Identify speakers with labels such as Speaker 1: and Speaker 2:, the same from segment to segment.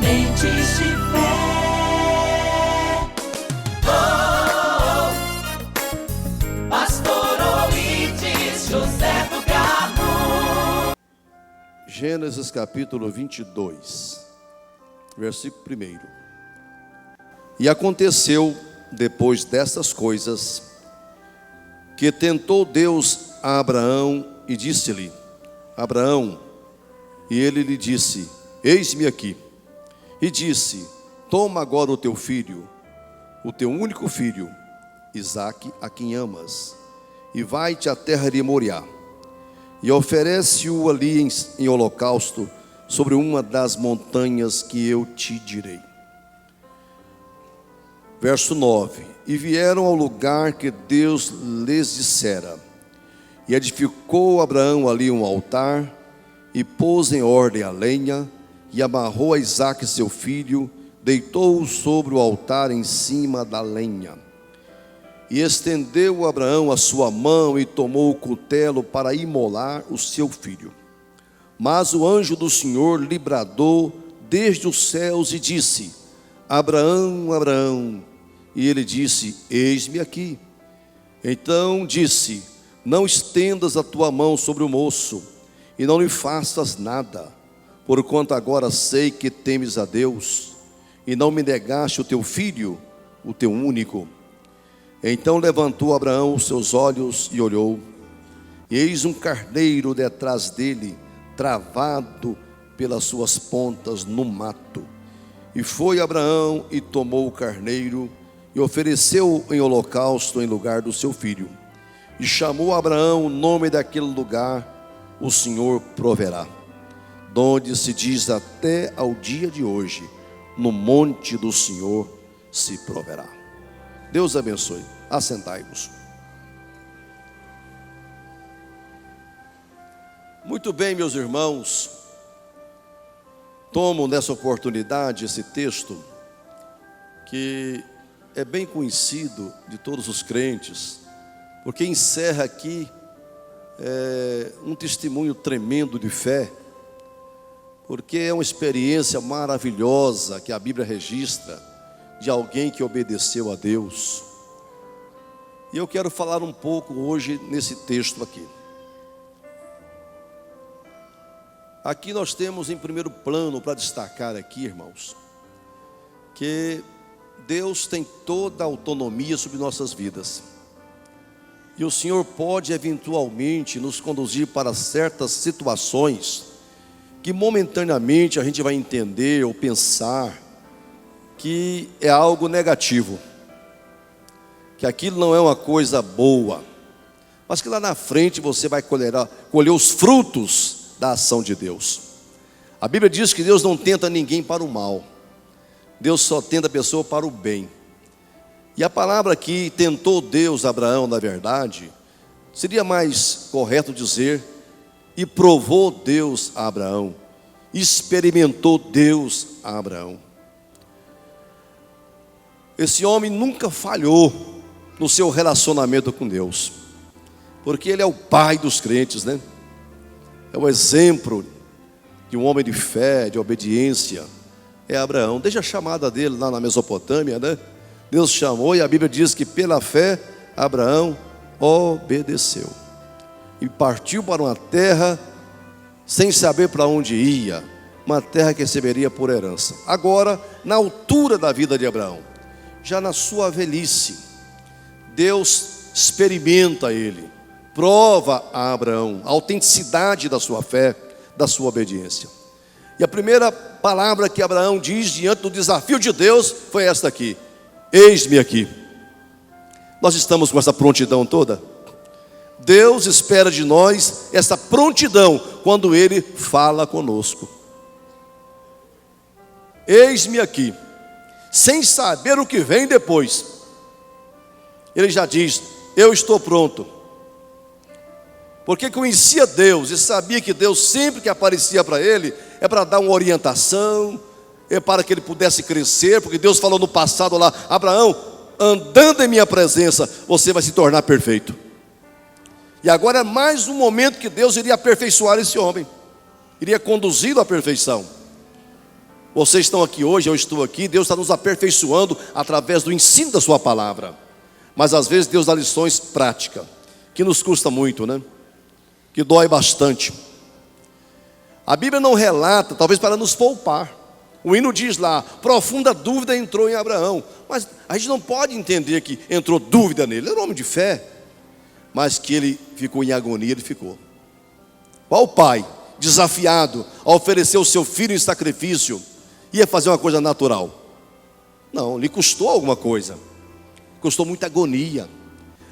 Speaker 1: Sementes de fé. Pastor Oídes José do Carmo.
Speaker 2: Gênesis capítulo 22, versículo 1. E aconteceu, depois destas coisas, que tentou Deus a Abraão e disse-lhe: Abraão, e ele lhe disse: Eis-me aqui. E disse: Toma agora o teu filho, o teu único filho, Isaque, a quem amas, e vai-te à terra de Moriá, e oferece-o ali em holocausto sobre uma das montanhas que eu te direi. Verso 9: E vieram ao lugar que Deus lhes dissera, e edificou Abraão ali um altar, e pôs em ordem a lenha, e amarrou a Isaque seu filho, deitou-o sobre o altar em cima da lenha. E estendeu Abraão a sua mão e tomou o cutelo para imolar o seu filho. Mas o anjo do Senhor lhe bradou desde os céus e disse: Abraão, Abraão. E ele disse: Eis-me aqui. Então disse: Não estendas a tua mão sobre o moço, e não lhe faças nada, porquanto agora sei que temes a Deus, e não me negaste o teu filho, o teu único. Então levantou Abraão os seus olhos e olhou, e eis um carneiro detrás dele, travado pelas suas pontas no mato. E foi Abraão e tomou o carneiro, e ofereceu em holocausto em lugar do seu filho. E chamou Abraão o nome daquele lugar: O Senhor proverá. Donde se diz até ao dia de hoje: No monte do Senhor se proverá. Deus abençoe. Assentai-vos. Muito bem, meus irmãos, tomo nessa oportunidade esse texto que é bem conhecido de todos os crentes, porque encerra aqui um testemunho tremendo de fé, porque é uma experiência maravilhosa que a Bíblia registra de alguém que obedeceu a Deus. E eu quero falar um pouco hoje nesse texto aqui. Aqui nós temos em primeiro plano para destacar aqui, irmãos, que Deus tem toda a autonomia sobre nossas vidas. E o Senhor pode eventualmente nos conduzir para certas situações que momentaneamente a gente vai entender ou pensar que é algo negativo, que aquilo não é uma coisa boa, mas que lá na frente você vai colher os frutos da ação de Deus. A Bíblia diz que Deus não tenta ninguém para o mal, Deus só tenta a pessoa para o bem. E a palavra aqui, tentou Deus Abraão, na verdade, seria mais correto dizer: e provou Deus a Abraão, experimentou Deus a Abraão. Esse homem nunca falhou no seu relacionamento com Deus, porque ele é o pai dos crentes, né? É o exemplo de um homem de fé, de obediência, é Abraão. Desde a chamada dele lá na Mesopotâmia, né? Deus chamou, e a Bíblia diz que pela fé Abraão obedeceu e partiu para uma terra sem saber para onde ia, uma terra que receberia por herança. Agora, na altura da vida de Abraão, já na sua velhice, Deus experimenta ele, prova a Abraão a autenticidade da sua fé, da sua obediência. E a primeira palavra que Abraão diz diante do desafio de Deus foi esta aqui: Eis-me aqui. Nós estamos com essa prontidão toda? Deus espera de nós essa prontidão quando Ele fala conosco. Eis-me aqui, sem saber o que vem depois. Ele já diz: eu estou pronto. Porque conhecia Deus e sabia que Deus sempre que aparecia para ele é para dar uma orientação, é para que ele pudesse crescer, porque Deus falou no passado lá: Abraão, andando em minha presença, você vai se tornar perfeito. E agora é mais um momento que Deus iria aperfeiçoar esse homem, iria conduzi-lo à perfeição. Vocês estão aqui hoje, eu estou aqui, Deus está nos aperfeiçoando através do ensino da sua palavra. Mas às vezes Deus dá lições práticas, que nos custa muito, né? Que dói bastante. A Bíblia não relata, talvez para nos poupar. O hino diz lá, profunda dúvida entrou em Abraão. Mas a gente não pode entender que entrou dúvida nele. Ele era um homem de fé. Mas que ele ficou em agonia, ele ficou. Qual pai, desafiado a oferecer o seu filho em sacrifício, ia fazer uma coisa natural? Não, lhe custou alguma coisa. Custou muita agonia.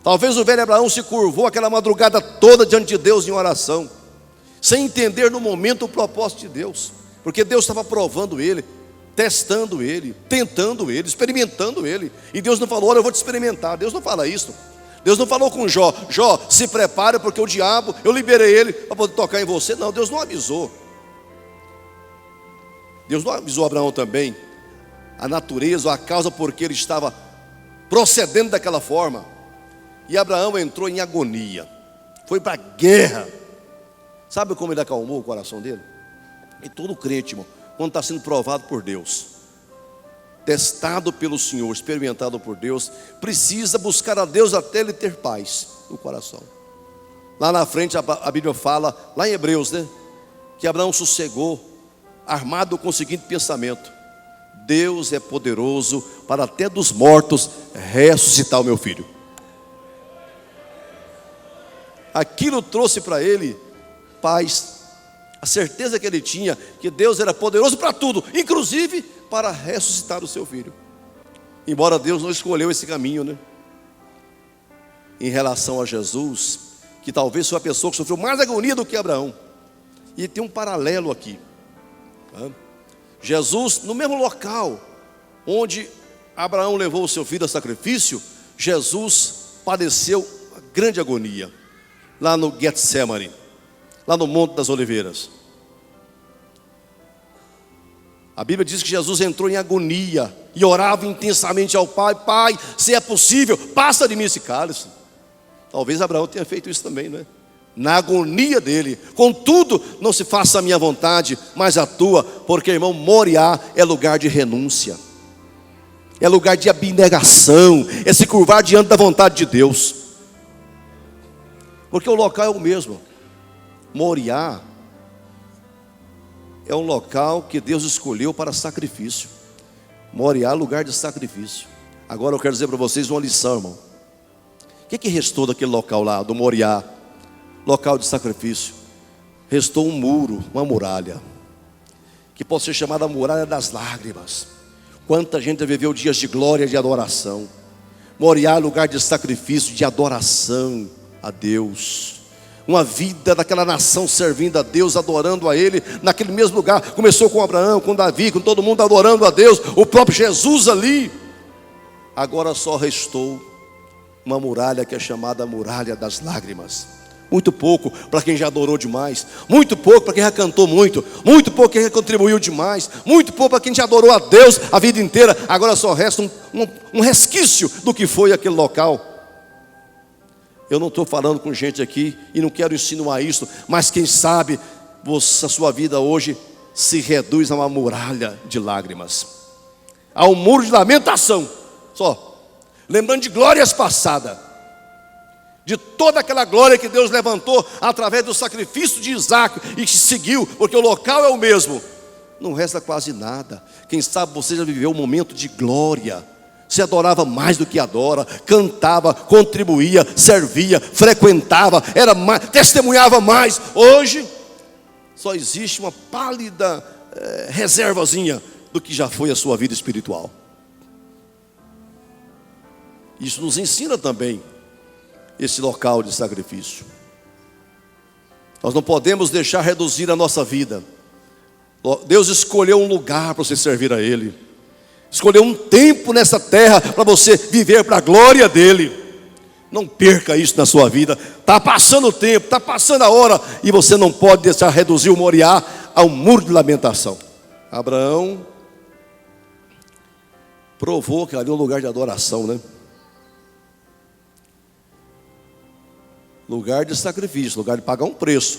Speaker 2: Talvez o velho Abraão se curvou aquela madrugada toda diante de Deus em oração, sem entender no momento o propósito de Deus. Porque Deus estava provando ele, testando ele, tentando ele, experimentando ele. E Deus não falou, olha, eu vou te experimentar. Deus não fala isso. Deus não falou com Jó, Jó, se prepare porque o diabo, eu liberei ele para poder tocar em você. Não, Deus não avisou. Deus não avisou Abraão também a natureza, a causa por que ele estava procedendo daquela forma. E Abraão entrou em agonia, foi para a guerra. Sabe como ele acalmou o coração dele? E todo crente, irmão, quando está sendo provado por Deus, testado pelo Senhor, experimentado por Deus, precisa buscar a Deus até ele ter paz no coração. Lá na frente a Bíblia fala, lá em Hebreus, né, que Abraão sossegou, armado com o seguinte pensamento: Deus é poderoso para até dos mortos ressuscitar o meu filho. Aquilo trouxe para ele paz, a certeza que ele tinha que Deus era poderoso para tudo, inclusive para ressuscitar o seu filho. Embora Deus não escolheu esse caminho, né? Em relação a Jesus, que talvez foi a pessoa que sofreu mais agonia do que Abraão. E tem um paralelo aqui, tá? Jesus, no mesmo local onde Abraão levou o seu filho a sacrifício, Jesus padeceu uma grande agonia, lá no Getsemane, lá no Monte das Oliveiras. A Bíblia diz que Jesus entrou em agonia e orava intensamente ao Pai: Pai, se é possível, passa de mim esse cálice. Talvez Abraão tenha feito isso também, não é? Na agonia dele, contudo, não se faça a minha vontade, mas a tua, porque, irmão, Moriá é lugar de renúncia, é lugar de abnegação, é se curvar diante da vontade de Deus, porque o local é o mesmo. Moriá é um local que Deus escolheu para sacrifício. Moriá é lugar de sacrifício. Agora eu quero dizer para vocês uma lição, irmão. O que restou daquele local lá, do Moriá, local de sacrifício? Restou um muro, uma muralha, que pode ser chamada a muralha das lágrimas. Quanta gente viveu dias de glória, de adoração. Moriá é lugar de sacrifício, de adoração a Deus. Uma vida daquela nação servindo a Deus, adorando a Ele, naquele mesmo lugar. Começou com Abraão, com Davi, com todo mundo adorando a Deus, o próprio Jesus ali. Agora só restou uma muralha que é chamada a muralha das lágrimas. Muito pouco para quem já adorou demais, muito pouco para quem já cantou muito, muito pouco para quem já contribuiu demais, muito pouco para quem já adorou a Deus a vida inteira. Agora só resta um resquício do que foi aquele local. Eu não estou falando com gente aqui e não quero insinuar isso, mas quem sabe a sua vida hoje se reduz a uma muralha de lágrimas, a um muro de lamentação, só lembrando de glórias passadas, de toda aquela glória que Deus levantou através do sacrifício de Isaac e que seguiu, porque o local é o mesmo. Não resta quase nada. Quem sabe você já viveu um momento de glória, se adorava mais do que adora, cantava, contribuía, servia, frequentava, era mais, testemunhava mais. Hoje só existe uma pálida reservazinha do que já foi a sua vida espiritual. Isso nos ensina também esse local de sacrifício. Nós não podemos deixar reduzir a nossa vida. Deus escolheu um lugar para você servir a Ele, escolheu um tempo nessa terra para você viver para a glória dEle. Não perca isso na sua vida. Está passando o tempo, está passando a hora, e você não pode deixar reduzir o Moriá a um muro de lamentação. Abraão provou que ali é um lugar de adoração, né? Lugar de sacrifício, lugar de pagar um preço.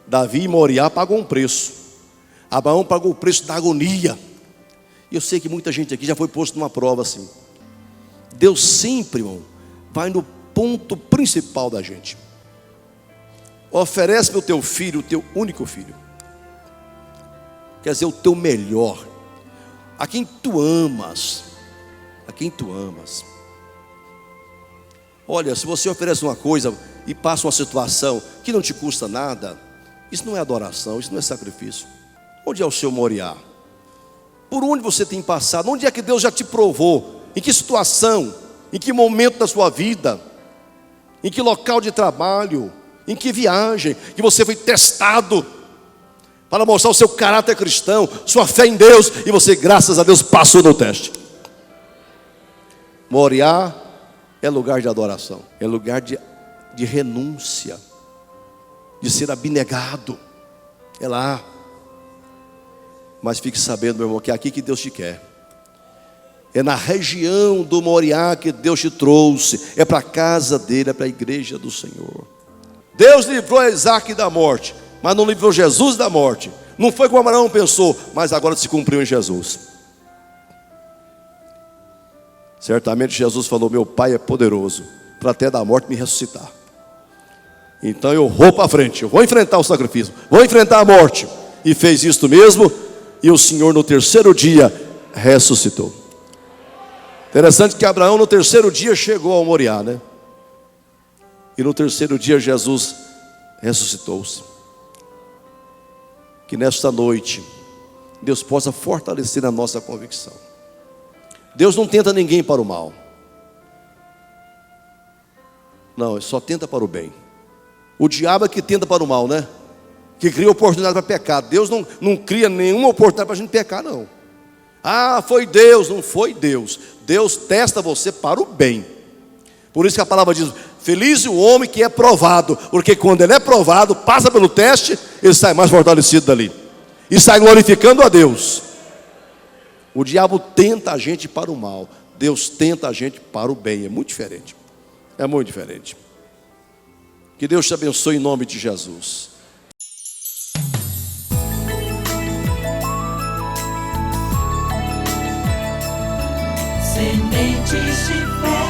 Speaker 2: Davi e Moriá pagam um preço. Abraão pagou o preço da agonia. E eu sei que muita gente aqui já foi posto numa prova assim. Deus sempre, irmão, vai no ponto principal da gente. Oferece-me o teu filho, o teu único filho. Quer dizer, o teu melhor. A quem tu amas. A quem tu amas. Olha, se você oferece uma coisa e passa uma situação que não te custa nada, isso não é adoração, isso não é sacrifício. Onde é o seu Moriá? Por onde você tem passado? Onde é que Deus já te provou? Em que situação? Em que momento da sua vida? Em que local de trabalho? Em que viagem? Que você foi testado para mostrar o seu caráter cristão, sua fé em Deus, e você, graças a Deus, passou no teste. Moriá é lugar de adoração, é lugar de renúncia, de ser abnegado. É lá. Mas fique sabendo, meu irmão, que é aqui que Deus te quer. É na região do Moriá que Deus te trouxe. É para a casa dele, é para a igreja do Senhor. Deus livrou Isaac da morte, mas não livrou Jesus da morte. Não foi como Abraão pensou, mas agora se cumpriu em Jesus. Certamente Jesus falou: meu Pai é poderoso para até da morte me ressuscitar. Então eu vou para frente, eu vou enfrentar o sacrifício, vou enfrentar a morte. E fez isto mesmo, e o Senhor no terceiro dia ressuscitou. Interessante que Abraão no terceiro dia chegou ao Moriá, né? E no terceiro dia Jesus ressuscitou-se. Que nesta noite Deus possa fortalecer a nossa convicção. Deus não tenta ninguém para o mal. Não, ele só tenta para o bem. O diabo é que tenta para o mal, né? Que cria oportunidade para pecar. Deus não cria nenhuma oportunidade para a gente pecar, não. Ah, foi Deus. Não foi Deus. Deus testa você para o bem. Por isso que a palavra diz: feliz o homem que é provado. Porque quando ele é provado, passa pelo teste, ele sai mais fortalecido dali. E sai glorificando a Deus. O diabo tenta a gente para o mal. Deus tenta a gente para o bem. É muito diferente. É muito diferente. Que Deus te abençoe em nome de Jesus.
Speaker 1: Sementes de fé.